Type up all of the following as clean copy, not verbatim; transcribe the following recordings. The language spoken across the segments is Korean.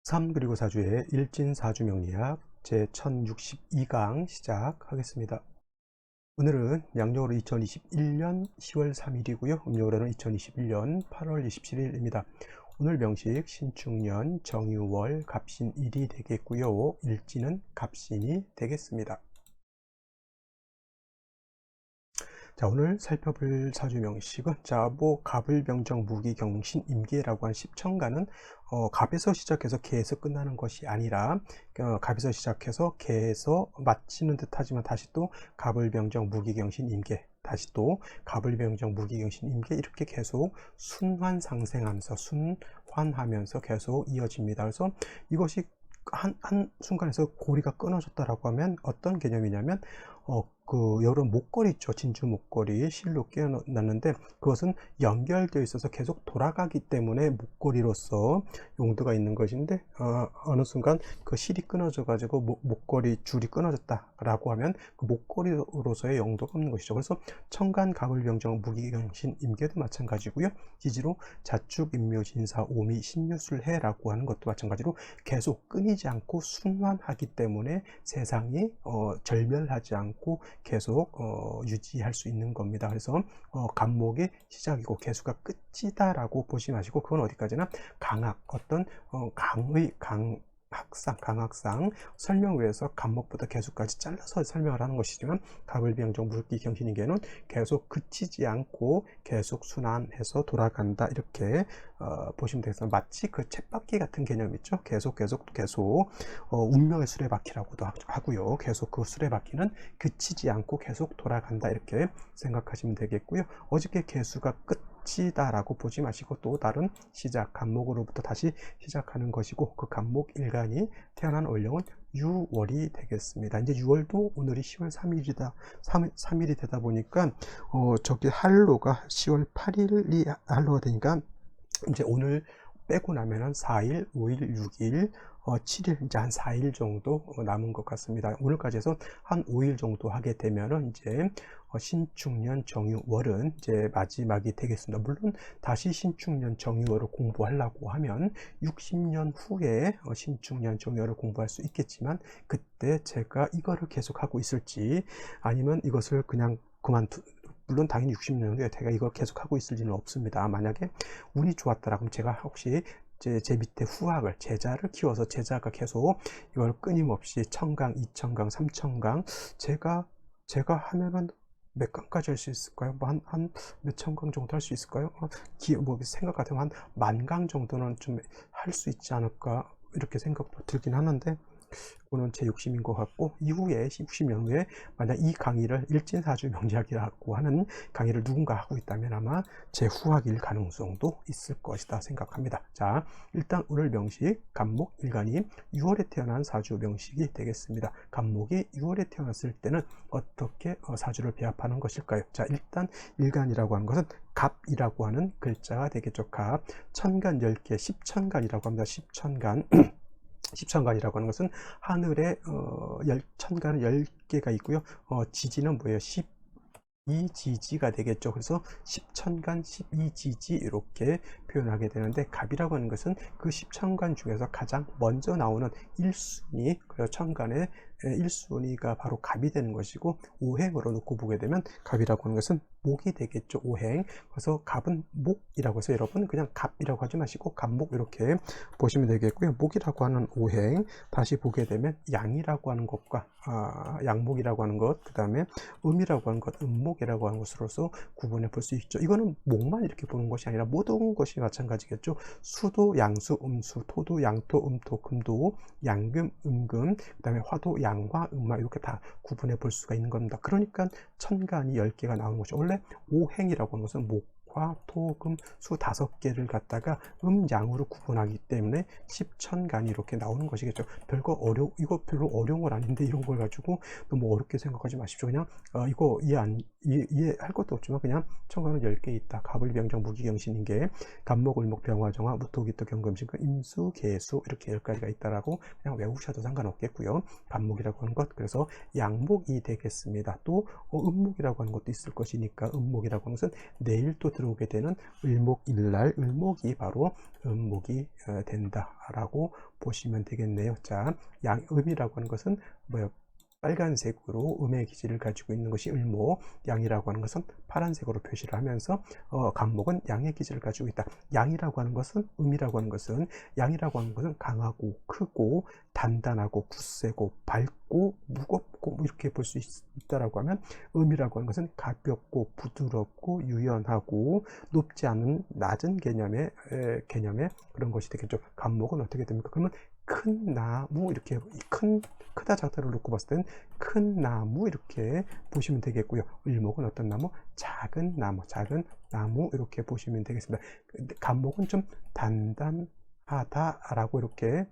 3 그리고 4주의 일진사주 명리학 제1062강 시작하겠습니다. 오늘은 양력으로 2021년 10월 3일이고요. 음력으로는 2021년 8월 27일입니다. 오늘 명식 신축년 정유월 갑신일이 되겠고요. 일진은 갑신이 되겠습니다. 자, 오늘 살펴볼 사주 명식은 갑을병정 무기경신 임계라고 한 십천간은 갑에서 시작해서 개에서 끝나는 것이 아니라 갑에서 시작해서 개에서 마치는 듯 하지만 다시 또 갑을병정 무기경신 임계, 다시 또 갑을병정 무기경신 임계, 이렇게 계속 순환 상생하면서 순환하면서 계속 이어집니다. 그래서 이것이 한 순간에서 고리가 끊어졌다라고 하면 어떤 개념이냐면 여러 목걸이 있죠. 진주 목걸이 실로 끼워놨는데 그것은 연결되어 있어서 계속 돌아가기 때문에 목걸이로서 용도가 있는 것인데 어느 순간 그 실이 끊어져 가지고 목걸이 줄이 끊어졌다라고 하면 그 목걸이로서의 용도가 없는 것이죠. 그래서 천간 갑을병정 무기경신 임계도 마찬가지고요. 지지로 자축 임묘진사 오미 신유술해라고 하는 것도 마찬가지로 계속 끊이지 않고 순환하기 때문에 세상이 절멸하지 않고 계속 유지할 수 있는 겁니다. 그래서 간목의 시작이고 개수가 끝이다 라고 보지 마시고, 그건 어디까지나 강학, 어떤 강학상 설명 외에서 간목부터 개수까지 잘라서 설명을 하는 것이지만, 갑을병정 무기경신임계는 계속 그치지 않고 계속 순환해서 돌아간다, 이렇게 보시면 되겠습니다. 마치 그 쳇바퀴 같은 개념 있죠. 계속 운명의 수레바퀴라고도 하고요. 계속 그 수레바퀴는 그치지 않고 계속 돌아간다, 이렇게 생각하시면 되겠고요. 어저께 개수가 끝이다라고 보지 마시고 또 다른 시작, 간목으로부터 다시 시작하는 것이고, 그 간목 일간이 태어난 월령은 6월이 되겠습니다. 이제 6월도 오늘이 10월 3일이 되다 보니까 저기 한로가 10월 8일이 한로가 되니까 이제 오늘 빼고 나면은 4일, 5일, 6일, 7일, 이제 한 4일 정도 남은 것 같습니다. 오늘까지 해서 한 5일 정도 하게 되면은 이제 신축년 정유월은 이제 마지막이 되겠습니다. 물론 다시 신축년 정유월을 공부하려고 하면 60년 후에 신축년 정유월을 공부할 수 있겠지만, 그때 제가 이거를 계속 하고 있을지 아니면 이것을 그냥 물론 당연히 60년 후에 제가 이걸 계속 하고 있을 리는 없습니다. 만약에 운이 좋았다라면 제가 혹시 제 밑에 후학을, 제자를 키워서 제자가 계속 이걸 끊임없이 1000강, 2000강, 3000강 제가 하면은 몇 강까지 할 수 있을까요? 뭐 한 몇천 강 정도 할 수 있을까요? 생각 같으면 한 10,000강 정도는 좀 할 수 있지 않을까, 이렇게 생각도 들긴 하는데, 그거는 제 욕심인 것 같고, 이후에 60년 후에 만약 이 강의를 일진사주 명리학이라고 하는 강의를 누군가 하고 있다면 아마 제 후학일 가능성도 있을 것이다 생각합니다. 자, 일단 오늘 명식 간목 일간이 6월에 태어난 사주 명식이 되겠습니다. 간목이 6월에 태어났을 때는 어떻게 사주를 배합하는 것일까요? 자, 일단 일간이라고 하는 것은 갑이라고 하는 글자가 되겠죠. 갑, 천간 10개, 십천간이라고 합니다. 십천간 십천간이라고 하는 것은 하늘에 천간은 10개가 있고요. 지지는 뭐예요? 12지지가 되겠죠. 그래서 십천간 12지지 이렇게 표현하게 되는데, 갑이라고 하는 것은 그 십천간 중에서 가장 먼저 나오는 1순위, 그래서 천간의 1순위가 바로 갑이 되는 것이고, 오행으로 놓고 보게 되면 갑이라고 하는 것은 목이 되겠죠. 오행. 그래서 갑은 목이라고 해서 여러분 그냥 갑이라고 하지 마시고 갑목 이렇게 보시면 되겠고요. 목이라고 하는 오행 다시 보게 되면 양이라고 하는 것과 양목이라고 하는 것, 그 다음에 음이라고 하는 것, 음목이라고 하는 것으로서 구분해 볼 수 있죠. 이거는 목만 이렇게 보는 것이 아니라 모든 것이 마찬가지겠죠. 수도 양수, 음수, 토도 양토, 음토, 금도 양금, 음금, 그 다음에 화도 양화, 음화, 이렇게 다 구분해 볼 수가 있는 겁니다. 그러니까 천간이 10개가 나오는 것이죠. 원래 오행이라고 하는 것은 목, 화, 토, 금, 수 5개를 갖다가 음양으로 구분하기 때문에 십천간이 이렇게 나오는 것이겠죠. 이거 별로 어려운 건 아닌데 이런 걸 가지고 너무 어렵게 생각하지 마십시오. 그냥 이거 이해할 것도 없지만 그냥 천간은 10개 있다. 갑을병정 무기경신인계, 갑목, 을목, 병화정화, 무토기토, 경금신금, 임수, 계수, 이렇게 10가지가 있다라고 그냥 외우셔도 상관없겠고요. 갑목이라고 하는 것, 그래서 양목이 되겠습니다. 또 음목이라고 하는 것도 있을 것이니까 음목이라고 하는 것은 내일 또 들어오게 되는 을목일날 을목이 바로 음목이 된다라고 보시면 되겠네요. 자, 음이라고 하는 것은 뭐요? 빨간색으로 음의 기질을 가지고 있는 것이 을목, 양이라고 하는 것은 파란색으로 표시를 하면서 간목은 양의 기질을 가지고 있다. 양이라고 하는 것은 양이라고 하는 것은 강하고 크고 단단하고 굳세고 밝고 무겁고 뭐 이렇게 볼 수 있다라고 하면, 음이라고 하는 것은 가볍고 부드럽고 유연하고 높지 않은 낮은 개념의 그런 것이 되겠죠. 간목은 어떻게 됩니까? 그러면 큰 나무, 이렇게 크다 작다를 놓고 봤을 때는 큰 나무 이렇게 보시면 되겠고요. 을목은 어떤 나무? 작은 나무 이렇게 보시면 되겠습니다. 간목은 좀 단단하다라고 이렇게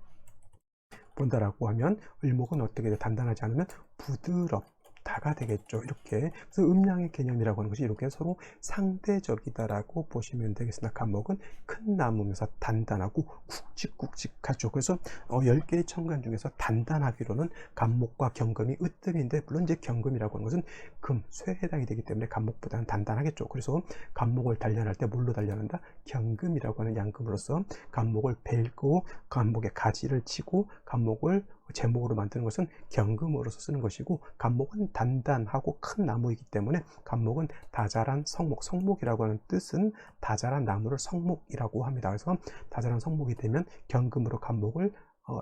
본다라고 하면, 을목은 어떻게 돼? 단단하지 않으면 부드럽다가 되겠죠. 이렇게. 그래서 음양의 개념이라고 하는 것이 이렇게 서로 상대적이다라고 보시면 되겠습니다. 간목은 큰 나무면서 단단하고 굵직굵직하죠. 그래서 10개의 천간 중에서 단단하기로는 간목과 경금이 으뜸인데, 물론 이제 경금이라고 하는 것은 금, 쇠에 해당이 되기 때문에 간목보다는 단단하겠죠. 그래서 간목을 단련할 때 뭘로 단련한다? 경금이라고 하는 양금으로서 간목을 벨고 간목의 가지를 치고 간목을 제목으로 만드는 것은 경금으로서 쓰는 것이고, 간목은 단단하고 큰 나무이기 때문에 간목은 다자란 성목, 성목이라고 하는 뜻은 다자란 나무를 성목이라고 합니다. 그래서 다자란 성목이 되면 경금으로 간목을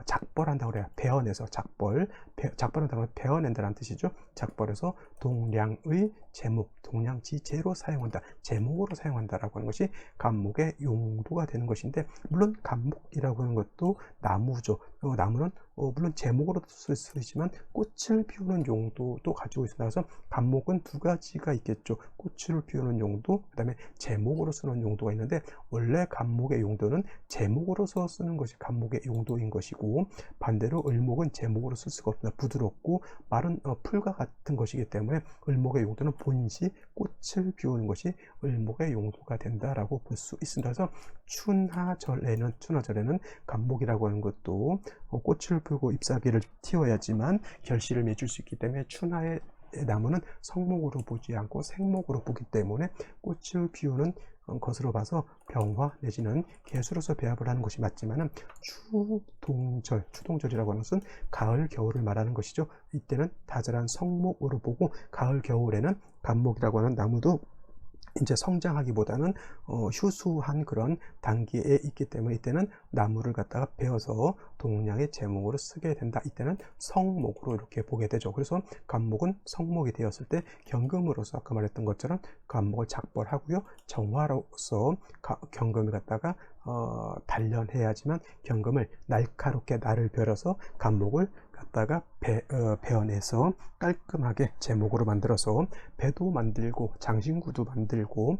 작벌한다고 그래요. 베어내서 작벌한다고 하면 베어낸다는 뜻이죠. 작벌해서 동량의 제목, 동량지제로 사용한다, 제목으로 사용한다라고 하는 것이 간목의 용도가 되는 것인데, 물론 간목이라고 하는 것도 나무죠. 나무는 물론 제목으로도 쓰지만 꽃을 피우는 용도도 가지고 있습니다. 그래서 간목은 두 가지가 있겠죠. 꽃을 피우는 용도, 그 다음에 제목으로 쓰는 용도가 있는데, 원래 간목의 용도는 제목으로서 쓰는 것이 간목의 용도인 것이고, 반대로 을목은 제목으로 쓸 수가 없습니다. 부드럽고 마른 풀과 같은 것이기 때문에 을목의 용도는 본시 꽃을 피우는 것이 을목의 용도가 된다라고 볼 수 있습니다. 그래서 춘하절에는 간목이라고 하는 것도 꽃을 피우고 잎사귀를 틔워야지만 결실을 맺을 수 있기 때문에, 춘하의 나무는 성목으로 보지 않고 생목으로 보기 때문에 꽃을 피우는 것으로 봐서 병화 내지는 개수로서 배합을 하는 것이 맞지만은, 추동절이라고 하는 것은 가을 겨울을 말하는 것이죠. 이때는 다자란 성목으로 보고, 가을 겨울에는 간목이라고 하는 나무도 이제 성장하기보다는 휴수한 그런 단계에 있기 때문에, 이때는 나무를 갖다가 베어서 동량의 제목으로 쓰게 된다. 이때는 성목으로 이렇게 보게 되죠. 그래서 간목은 성목이 되었을 때 경금으로서 아까 말했던 것처럼 간목을 작벌하고요, 정화로서 경금을 갖다가 단련해야지만 경금을 날카롭게 날을 베어서 간목을 갖다가 베어내서 깔끔하게 제목으로 만들어서 배도 만들고 장신구도 만들고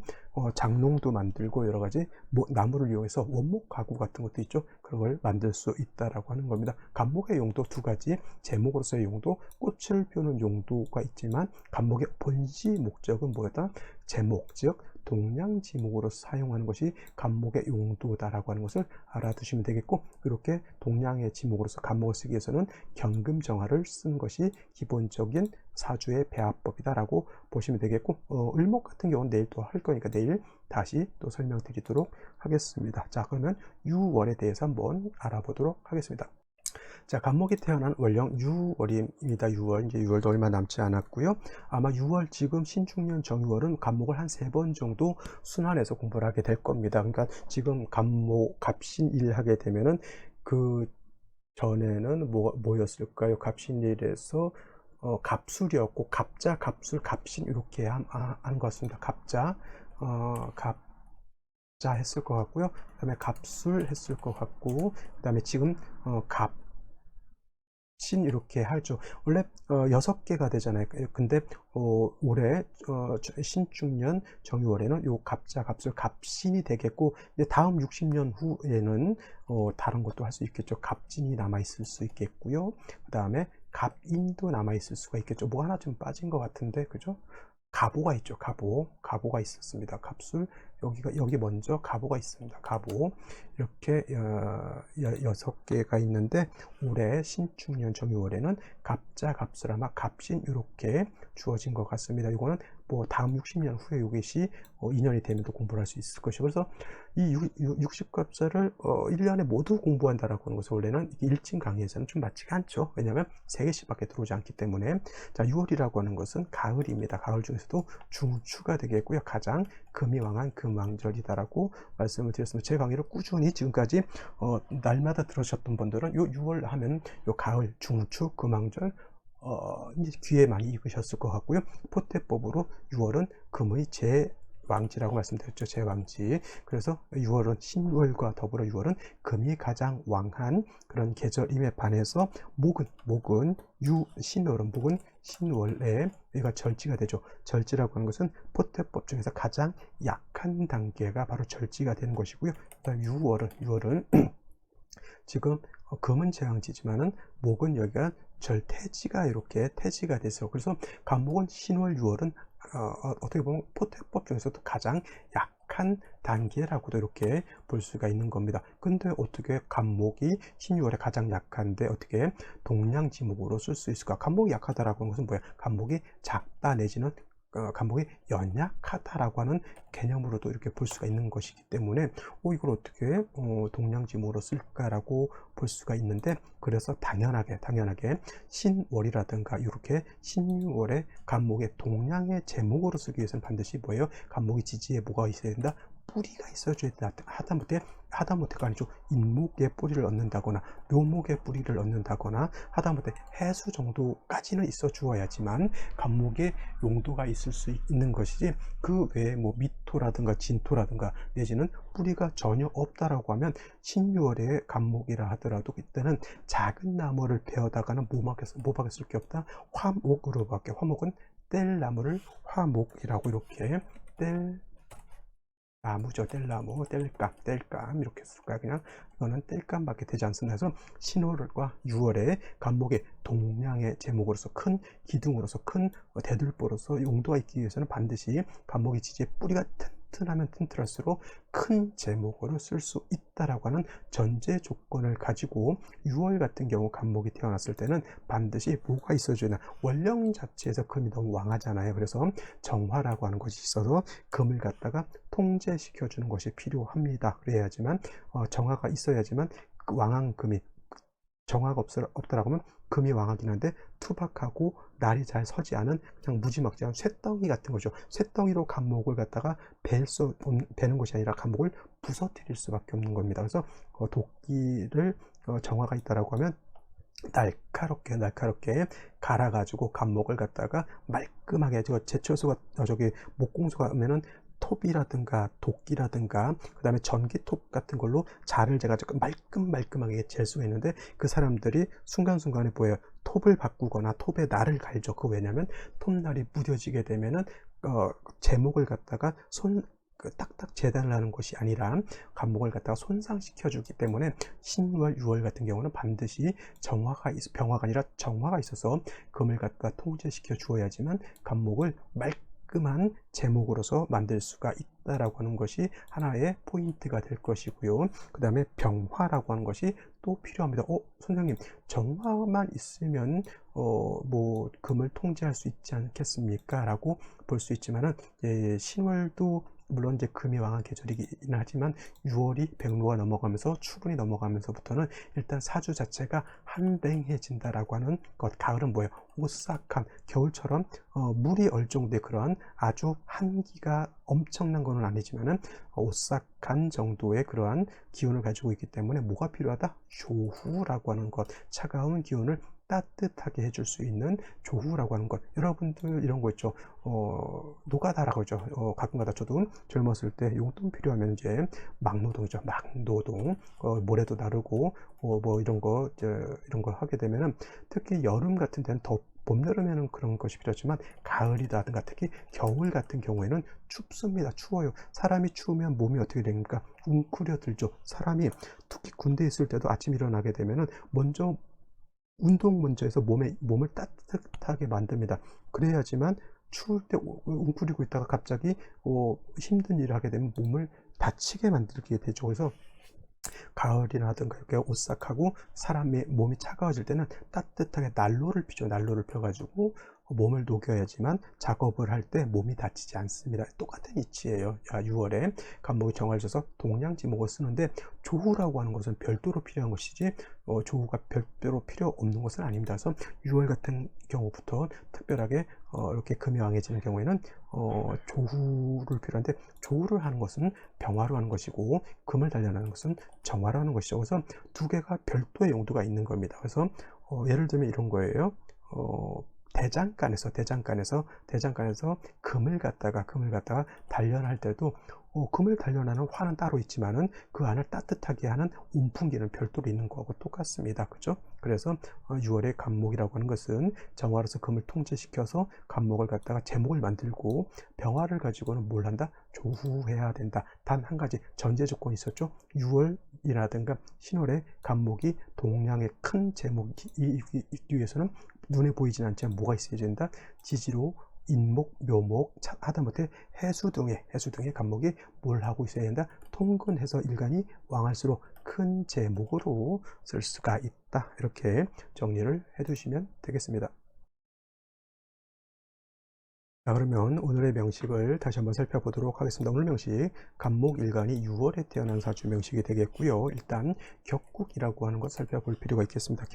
장롱도 만들고 여러 가지 나무를 이용해서 원목 가구 같은 것도 있죠. 그런 걸 만들 수 있다라고 하는 겁니다. 간목의 용도 두 가지, 제목으로서의 용도, 꽃을 피우는 용도가 있지만, 간목의 본시 목적은 뭐였다? 제목, 즉 동량지목으로 사용하는 것이 간목의 용도다라고 하는 것을 알아두시면 되겠고, 이렇게 동량의 지목으로서 간목을 쓰기 위해서는 경금정화를 쓰는 것이 기본적인 사주의 배합법이다라고 보시면 되겠고, 을목 같은 경우는 내일 또 할 거니까 내일 다시 또 설명드리도록 하겠습니다. 자, 그러면 유월에 대해서 한번 알아보도록 하겠습니다. 자, 간목이 태어난 월령 6월입니다. 6월, 이제 6월도 얼마 남지 않았고요. 아마 6월, 지금 신축년 정유월은 간목을 한 3번 정도 순환해서 공부를 하게 될 겁니다. 그러니까 지금 간목, 갑신일 하게 되면은, 그 전에는 뭐였을까요? 갑신일에서 갑술이었고, 갑자, 갑술, 갑신 이렇게 하는 것 같습니다. 갑자, 갑자 했을 것 같고요. 그 다음에 갑술 했을 것 같고, 그 다음에 지금 갑신 이렇게 하죠. 원래 6개가 되잖아요. 근데 올해 신축년 정유월에는 요 갑자, 갑술, 갑신이 되겠고, 이제 다음 60년 후에는 다른 것도 할 수 있겠죠. 갑진이 남아 있을 수 있겠고요. 그 다음에 갑인도 남아 있을 수가 있겠죠. 뭐 하나 좀 빠진 것 같은데, 그죠? 가보가 있죠. 가보가 있었습니다. 갑술, 여기 먼저 갑오가 있습니다. 갑오 이렇게 6개가 있는데 올해 신축년 정유월에는 갑자, 갑수라마, 갑신 이렇게 주어진 것 같습니다. 이거는 뭐 다음 60년 후에 이것이 2년이 되면 또 공부를 할 수 있을 것이고, 그래서 이 60갑자를 1년에 모두 공부한다라고 하는 것은 원래는 일진 강의에서는 좀 맞지가 않죠. 왜냐하면 3개씩밖에 들어오지 않기 때문에. 자, 6월이라고 하는 것은 가을입니다. 가을 중에서도 중추가 되겠고요. 가장 금이 왕한 금왕절이다라고 말씀을 드렸습니다. 제 강의를 꾸준히 지금까지 날마다 들으셨던 분들은 요 6월 하면 요 가을, 중추, 금왕절 이제 귀에 많이 익으셨을 것 같고요. 포태법으로 6월은 금의 제왕지라고 말씀드렸죠. 제왕지. 그래서 6월은 신월과 더불어 6월은 금이 가장 왕한 그런 계절임에 반해서 목은 신월에 얘가 절지가 되죠. 절지라고 하는 것은 포태법 중에서 가장 약한 단계가 바로 절지가 되는 것이고요. 6월은 지금 금은 제왕지지만은 목은 여기가 절태지가 이렇게 태지가 돼서, 그래서 간목은 신월 6월은 어떻게 보면 포태법 중에서도 가장 약한 단계라고도 이렇게 볼 수가 있는 겁니다. 근데 어떻게 간목이 신유월에 가장 약한데 어떻게 동량지목으로 쓸 수 있을까? 간목이 약하다라고 하는 것은 뭐야? 간목이 작다 내지는 간목이 연약하다라고 하는 개념으로도 이렇게 볼 수가 있는 것이기 때문에 이걸 어떻게 동량지목으로 쓸까라고 볼 수가 있는데, 그래서 당연하게 신월이라든가 이렇게 신유월의 간목의 동량의 제목으로 쓰기 위해서는 반드시 뭐예요? 간목이 지지에 뭐가 있어야 된다? 뿌리가 있어줘야 된다. 하다못해가 아니죠. 인목의 뿌리를 얻는다거나 묘목의 뿌리를 얻는다거나 하다못해 해수 정도까지는 있어 주어야지만 간목의 용도가 있을 수 있는 것이지, 그 외에 뭐 미토라든가 진토라든가 내지는 뿌리가 전혀 없다라고 하면 신유월의 간목이라 하더라도 그때는 작은 나무를 베어다가는 뭐밖에 쓸 게 없다. 화목으로밖에. 화목은 뗄나무를 화목이라고 이렇게 나무죠. 뗄나무, 뗄감 이렇게 쓸까요? 그냥 이거는 뗄감밖에 되지 않습니다. 그래서 신월과 6월에 간목의 동량의 제목으로서 큰 기둥으로서 큰 대들보로서 용도가 있기 위해서는 반드시 간목의 지지에 뿌리가 튼튼하면 튼튼할수록 큰 제목으로 쓸 수 있다라고 하는 전제 조건을 가지고 6월 같은 경우 간목이 태어났을 때는 반드시 뭐가 있어줘야 되나? 원령 자체에서 금이 너무 왕하잖아요. 그래서 정화라고 하는 것이 있어서 금을 갖다가 통제시켜 주는 것이 필요합니다. 그래야지만 정화가 있어야지만 그 왕한 금이, 정화가 없더라고 하면 금이 왕하긴 한데 투박하고 날이 잘 서지 않은 그냥 무지막지한 쇳덩이 같은 거죠. 쇳덩이로 간목을 갖다가 베는 것이 아니라 간목을 부서뜨릴 수밖에 없는 겁니다. 그래서 도끼를 정화가 있다라고 하면 날카롭게 갈아가지고 간목을 갖다가 말끔하게, 제철소가 목공소가 하면은 톱이라든가 도끼라든가 그 다음에 전기톱 같은 걸로 자를 재가지고 말끔하게 잴 수가 있는데, 그 사람들이 순간순간에 보여요. 톱을 바꾸거나 톱에 날을 갈죠. 그 왜냐면 톱날이 무뎌지게 되면은 제목을 갖다가 딱딱 재단을 하는 것이 아니라 간목을 갖다가 손상시켜 주기 때문에 신월 6월 같은 경우는 반드시 병화가 아니라 정화가 있어서 금을 갖다 통제시켜 주어야지만 간목을 깔끔한 제목으로서 만들 수가 있다라고 하는 것이 하나의 포인트가 될 것이고요. 그 다음에 병화라고 하는 것이 또 필요합니다. 선생님, 정화만 있으면 뭐 금을 통제할 수 있지 않겠습니까? 라고 볼 수 있지만은 신월도 물론 이제 금이 왕한 계절이긴 하지만 6월이 백로가 넘어가면서 추분이 넘어가면서부터는 일단 사주 자체가 한랭해진다라고 하는 것. 가을은 뭐예요? 오싹함, 겨울처럼 물이 얼정도의 그러한 아주 한기가 엄청난 것은 아니지만은 오싹한 정도의 그러한 기운을 가지고 있기 때문에 뭐가 필요하다? 조후라고 하는 것, 차가운 기운을 따뜻하게 해줄 수 있는 조후라고 하는 것. 여러분들 이런 거 있죠. 노가다라고 하죠. 가끔가다 저도 젊었을 때 용돈 필요하면 이제 막노동이죠. 막노동. 모래도 나르고 뭐 이런 거 하게 되면은 특히 여름 같은 데는 더 봄, 여름에는 그런 것이 필요하지만 가을이라든가 특히 겨울 같은 경우에는 춥습니다. 추워요. 사람이 추우면 몸이 어떻게 됩니까? 웅크려들죠. 사람이 특히 군대에 있을 때도 아침 일어나게 되면은 운동 먼저 해서 몸을 따뜻하게 만듭니다. 그래야지만 추울 때 웅크리고 있다가 갑자기 힘든 일을 하게 되면 몸을 다치게 만들게 되죠. 그래서 가을이라든가 이렇게 오싹하고 사람의 몸이 차가워질 때는 따뜻하게 난로를 피죠. 난로를 펴가지고 몸을 녹여야지만 작업을 할 때 몸이 다치지 않습니다. 똑같은 이치예요. 6월에 감목이 정화져서 동량지목을 쓰는데 조후라고 하는 것은 별도로 필요한 것이지 조후가 별도로 필요 없는 것은 아닙니다. 그래서 6월 같은 경우부터 특별하게 이렇게 금이 왕해지는 경우에는 조후를 필요한데, 조후를 하는 것은 병화로 하는 것이고 금을 단련하는 것은 정화로 하는 것이죠. 그래서 두 개가 별도의 용도가 있는 겁니다. 그래서 예를 들면 이런 거예요. 대장간에서 금을 갖다가 단련할 때도 금을 단련하는 화는 따로 있지만은 그 안을 따뜻하게 하는 온풍기는 별도로 있는 거하고 똑같습니다. 그죠? 그래서 6월의 간목이라고 하는 것은 정화로서 금을 통제시켜서 간목을 갖다가 제목을 만들고, 병화를 가지고는 뭘 한다? 조후해야 된다. 단 한 가지 전제 조건이 있었죠. 6월이라든가 신월의 간목이 동량의 큰 제목이 있기 위해서는 눈에 보이진 않지만 뭐가 있어야 된다? 지지로 인목, 묘목, 하다못해 해수 등의 간목이 뭘 하고 있어야 된다? 통근해서 일간이 왕할수록 큰 제목으로 쓸 수가 있다. 이렇게 정리를 해두시면 되겠습니다. 자, 그러면 오늘의 명식을 다시 한번 살펴보도록 하겠습니다. 오늘 명식, 간목일간이 6월에 태어난 사주 명식이 되겠고요. 일단 격국이라고 하는 것 살펴볼 필요가 있겠습니다.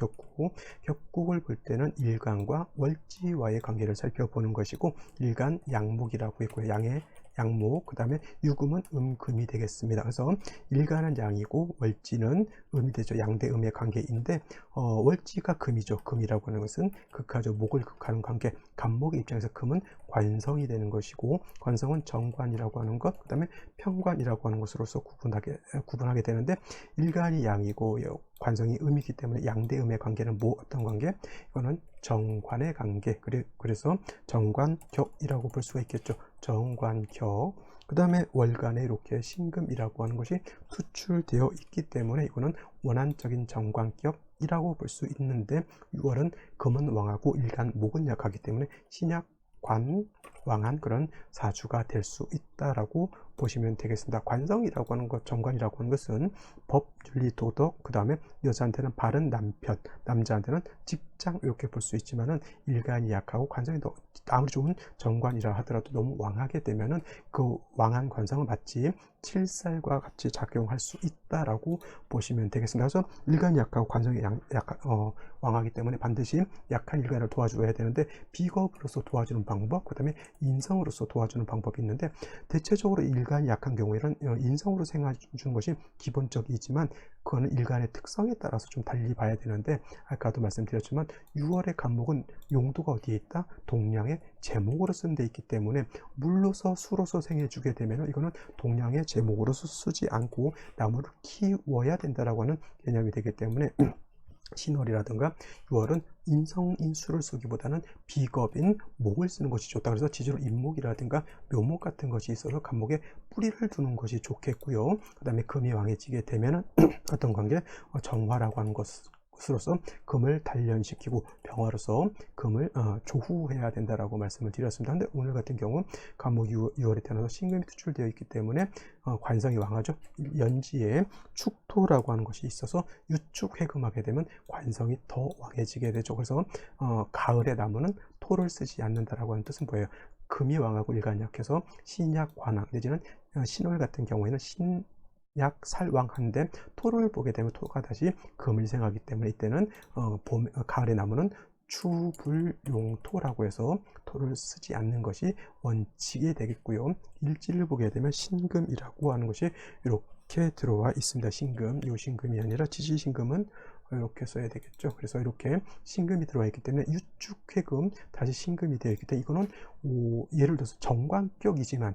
격국을 볼 때는 일간과 월지와의 관계를 살펴보는 것이고, 일간 양목이라고 있고요. 양의 양목, 그 다음에 유금은 음금이 되겠습니다. 그래서 일간은 양이고 월지는 음이 되죠. 양대 음의 관계인데 월지가 금이죠. 금이라고 하는 것은 극하죠. 목을 극하는 관계. 간목의 입장에서 금은 관성이 되는 것이고, 관성은 정관이라고 하는 것, 그 다음에 편관이라고 하는 것으로서 구분하게 되는데, 일간이 양이고 관성이 음이기 때문에 양대 음의 관계는 어떤 관계? 이거는 정관의 관계. 그래서 정관격이라고 볼 수가 있겠죠. 정관격. 그 다음에 월간에 이렇게 신금이라고 하는 것이 투출되어 있기 때문에 이거는 원한적인 정관격이라고 볼 수 있는데, 6월은 금은 왕하고 일간 목은 약하기 때문에 신약 관, 왕한 그런 사주가 될 수 있다라고 보시면 되겠습니다. 관성이라고 하는 것, 정관이라고 하는 것은 법, 윤리, 도덕, 그 다음에 여자한테는 바른 남편, 남자한테는 직장, 이렇게 볼 수 있지만은 일간이 약하고 관성이 아무리 좋은 정관이라 하더라도 너무 왕하게 되면은 그 왕한 관성은 마치 칠살과 같이 작용할 수 있다라고 보시면 되겠습니다. 그래서 일간이 약하고 관성이 왕하기 때문에 반드시 약한 일간을 도와줘야 되는데, 비겁으로서 도와주는 방법, 그 다음에 인성으로서 도와주는 방법이 있는데, 대체적으로 일간이 약한 경우에는 인성으로 생각해 주는 것이 기본적이지만 그거는 일간의 특성에 따라서 좀 달리 봐야 되는데, 아까도 말씀드렸지만 6월의 간목은 용도가 어디에 있다? 동량의 제목으로 쓴 데 있기 때문에 물로서 수로서 생해주게 되면 이거는 동량의 제목으로 쓰지 않고 나무를 키워야 된다라고 하는 개념이 되기 때문에 신월이라든가 6월은 인성인수를 쓰기보다는 비겁인 목을 쓰는 것이 좋다. 그래서 지지로 인목이라든가 묘목 같은 것이 있어서 간목에 뿌리를 두는 것이 좋겠고요. 그 다음에 금이 왕해지게 되면 어떤 관계? 정화라고 하는 것으로서 금을 단련시키고 병화로서 금을 조후해야 된다라고 말씀을 드렸습니다. 근데 오늘 같은 경우 간목이 6월에 태어나서 신금이 투출되어 있기 때문에 관성이 왕하죠. 연지에 축토라고 하는 것이 있어서 유축회금하게 되면 관성이 더 왕해지게 되죠. 그래서 가을의 나무는 토를 쓰지 않는다라고 하는 뜻은 뭐예요? 금이 왕하고 일간이 약해서 신약 관왕 내지는 신월 같은 경우에는 신약 살왕한데 토를 보게 되면 토가 다시 금을 생하기 때문에 이때는 가을의 나무는 추불용토라고 해서 토를 쓰지 않는 것이 원칙이 되겠고요. 일지를 보게 되면 신금이라고 하는 것이 이렇게 들어와 있습니다. 신금, 요 신금이 아니라 지지신금은 이렇게 써야 되겠죠. 그래서 이렇게 신금이 들어와 있기 때문에 유축회금 다시 신금이 되어 있기 때문에 이거는 예를 들어서 정관격이지만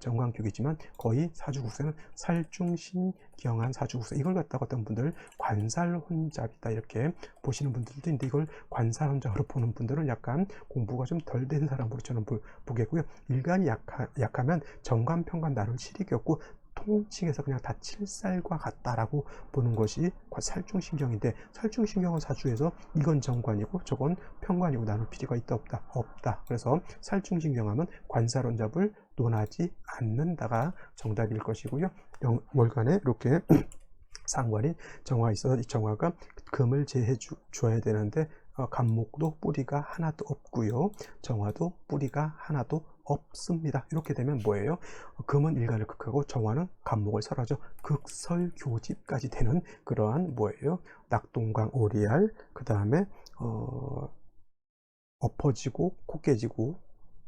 거의 사주국세는 살중신경한 사주국세, 이걸 갖다가 어떤 분들 관살혼잡이다 이렇게 보시는 분들도 있는데, 이걸 관살혼잡으로 보는 분들은 약간 공부가 좀 덜 된 사람으로 저는 보겠고요. 일간이 약하면 정관, 편관, 나를 실익이 없고 통칭해서 그냥 다 칠살과 같다라고 보는 것이 살중신경인데, 살중신경은 사주에서 이건 정관이고 저건 편관이고 나눌 필요가 있다 없다? 없다. 그래서 살중신경하면 관사론잡을 논하지 않는다가 정답일 것이고요. 월간에 이렇게 상관이 정화 있어서 이 정화가 금을 제해 줘야 되는데 간목도 뿌리가 하나도 없고요. 정화도 뿌리가 하나도 없습니다. 이렇게 되면 뭐예요? 금은 일간을 극하고 정화는 간목을 설하죠. 극설교집까지 되는 그러한 뭐예요? 낙동강 오리알, 그 다음에 엎어지고 코 깨지고,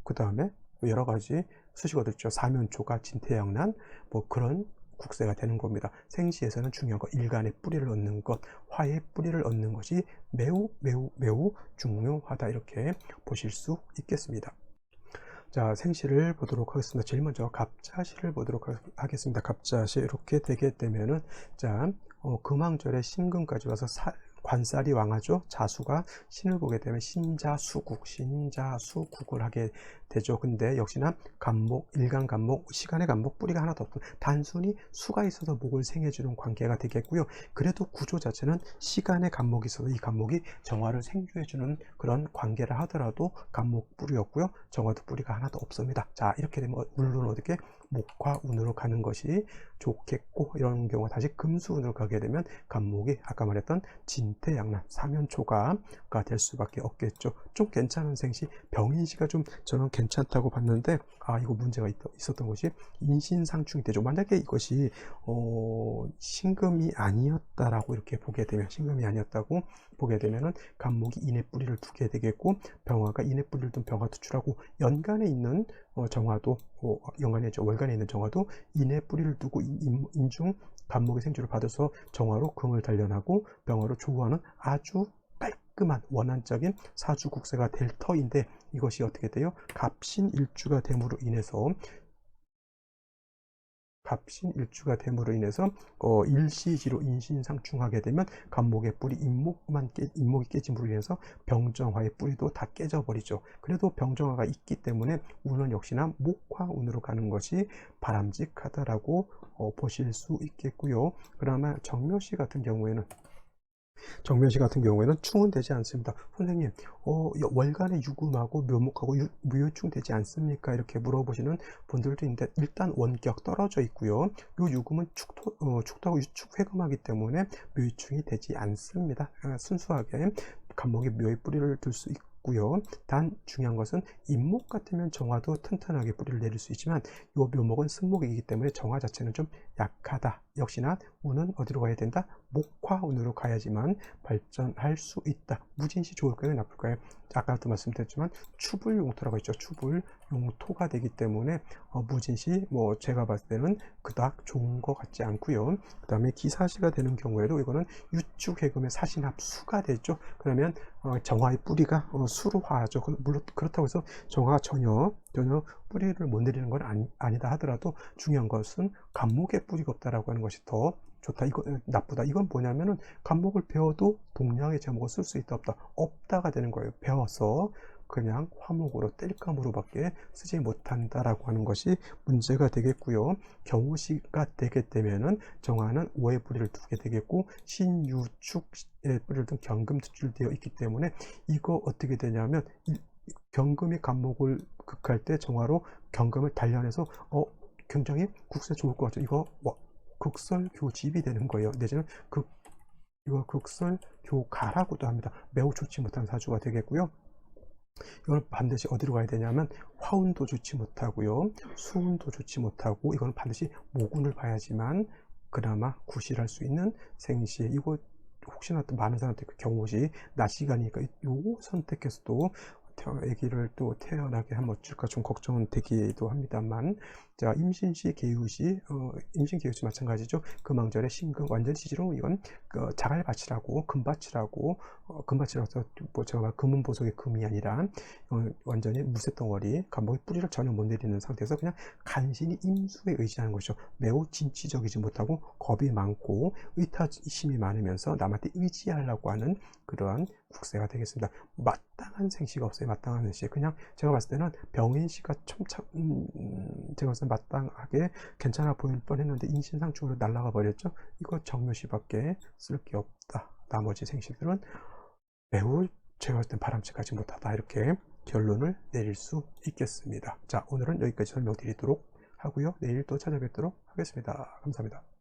그 다음에 여러 가지 수식어들 있죠. 사면초가 진태양난, 뭐 그런 국세가 되는 겁니다. 생시에서는 중요한 거 일간의 뿌리를 얻는 것, 화의 뿌리를 얻는 것이 매우 매우 매우 중요하다, 이렇게 보실 수 있겠습니다. 자, 생시를 보도록 하겠습니다. 제일 먼저 갑자시를 보도록 하겠습니다. 갑자시 이렇게 되게 되면은, 자, 금왕절에 신금까지 와서 관살이 왕하죠. 자수가 신을 보게 되면 신자수국을 하게 되죠. 근데 역시나 간목, 일간 간목, 시간의 간목, 뿌리가 하나도 없고 단순히 수가 있어서 목을 생해주는 관계가 되겠고요. 그래도 구조 자체는 시간의 간목이 있어서 이 간목이 정화를 생주해주는 그런 관계를 하더라도 간목 뿌리였고요. 정화도 뿌리가 하나도 없습니다. 자, 이렇게 되면 물론 어떻게 목화운으로 가는 것이 좋겠고, 이런 경우가 다시 금수운으로 가게 되면 간목이 아까 말했던 진태양난, 사면초가가 될 수밖에 없겠죠. 좀 괜찮은 생시, 병인시가 좀 저는 괜찮다고 봤는데, 이거 문제가 있었던 것이 인신상충이 되죠. 만약에 이것이 신금이 아니었다라고 이렇게 보게 되면, 신금이 아니었다고 보게 되면은 간목이 인의 뿌리를 두게 되겠고, 병화가 인의 뿌리를 둔 병화 투출하고, 연간에 있는 정화도, 연간이죠. 월간에 있는 정화도 인의 뿌리를 두고 인중 간목의 생주를 받아서 정화로 금을 단련하고 병화로 조화하는 아주 깔끔한 원한적인 사주국세가 될 터인데, 이것이 어떻게 돼요? 갑신일주가 됨으로 인해서 일시지로 인신상충하게 되면 간목의 뿌리, 인목이 깨짐으로 인해서 병정화의 뿌리도 다 깨져버리죠. 그래도 병정화가 있기 때문에 운은 역시나 목화운으로 가는 것이 바람직하다라고 보실 수 있겠고요. 그러나 정묘시 같은 경우에는 충은 되지 않습니다. 선생님, 월간에 유금하고 묘목하고 무효충 되지 않습니까? 이렇게 물어보시는 분들도 있는데, 일단 원격 떨어져 있고요. 요 유금은 축토하고 유축회금하기 때문에 묘유충이 되지 않습니다. 순수하게 간목에 묘의 뿌리를 둘 수 있고요. 단 중요한 것은 임목 같으면 정화도 튼튼하게 뿌리를 내릴 수 있지만, 요 묘목은 승목이기 때문에 정화 자체는 좀 약하다. 역시나 운은 어디로 가야 된다? 목화운으로 가야지만 발전할 수 있다. 무진시 좋을까요? 나쁠까요? 아까도 말씀드렸지만 추불 용토라고 있죠. 추불 용토가 되기 때문에 무진시 제가 봤을 때는 그닥 좋은 것 같지 않고요. 그 다음에 기사시가 되는 경우에도 이거는 유축해금의 사신합수가 되죠. 그러면 정화의 뿌리가 수로 화하죠. 물론 그렇다고 해서 정화가 전혀 뿌리를 못 내리는 건 아니다 하더라도, 중요한 것은 간목에 뿌리가 없다라고 하는 것이 더 좋다, 이거 나쁘다. 이건 뭐냐면은 간목을 배워도 동량의 제목을 쓸 수 있다 없다? 없다가 되는 거예요. 배워서 그냥 화목으로 땔감으로밖에 쓰지 못한다라고 하는 것이 문제가 되겠고요. 경우시가 되게 되면은 정화는 오의 뿌리를 두게 되겠고, 신유축의 뿌리를 둔 경금 투출되어 있기 때문에 이거 어떻게 되냐면, 경금이 간목을 극할 때 정화로 경금을 단련해서 굉장히 국세 좋을 것 같죠. 이거 극설교집이 되는 거예요. 내지는 이거 극설교가라고도 합니다. 매우 좋지 못한 사주가 되겠고요. 이걸 반드시 어디로 가야 되냐면, 화운도 좋지 못하고요, 수운도 좋지 못하고, 이거는 반드시 모군을 봐야지만 그나마 구실할 수 있는 생시. 이거 혹시나 또 많은 사람들이 경우시 낮 시간이니까 요거 선택해서도 아기를 또 태어나게 하면 어쩔까 좀 걱정은 되기도 합니다만, 자, 임신시 계유시, 임신 계유시 마찬가지죠. 금왕절에 신금 완전 시지로 이건 자갈밭이라고, 금밭이라고, 금밭이라서 제가 말 금은 보석의 금이 아니라 완전히 무쇠덩어리, 간목의 뿌리를 전혀 못 내리는 상태에서 그냥 간신히 임수에 의지하는 것이죠. 매우 진취적이지 못하고 겁이 많고 의타심이 많으면서 남한테 의지하려고 하는 그러한 국세가 되겠습니다. 마땅한 생시가 없어요. 마땅한 생시. 그냥 제가 봤을 때는 병인시가 제가 봤을 때 마땅하게 괜찮아 보일 뻔했는데 인신상충으로 날아가 버렸죠. 이거 정묘시밖에 쓸 게 없다. 나머지 생시들은 매우 제가 봤을 땐 바람직하지 못하다. 이렇게 결론을 내릴 수 있겠습니다. 자, 오늘은 여기까지 설명드리도록 하고요. 내일 또 찾아뵙도록 하겠습니다. 감사합니다.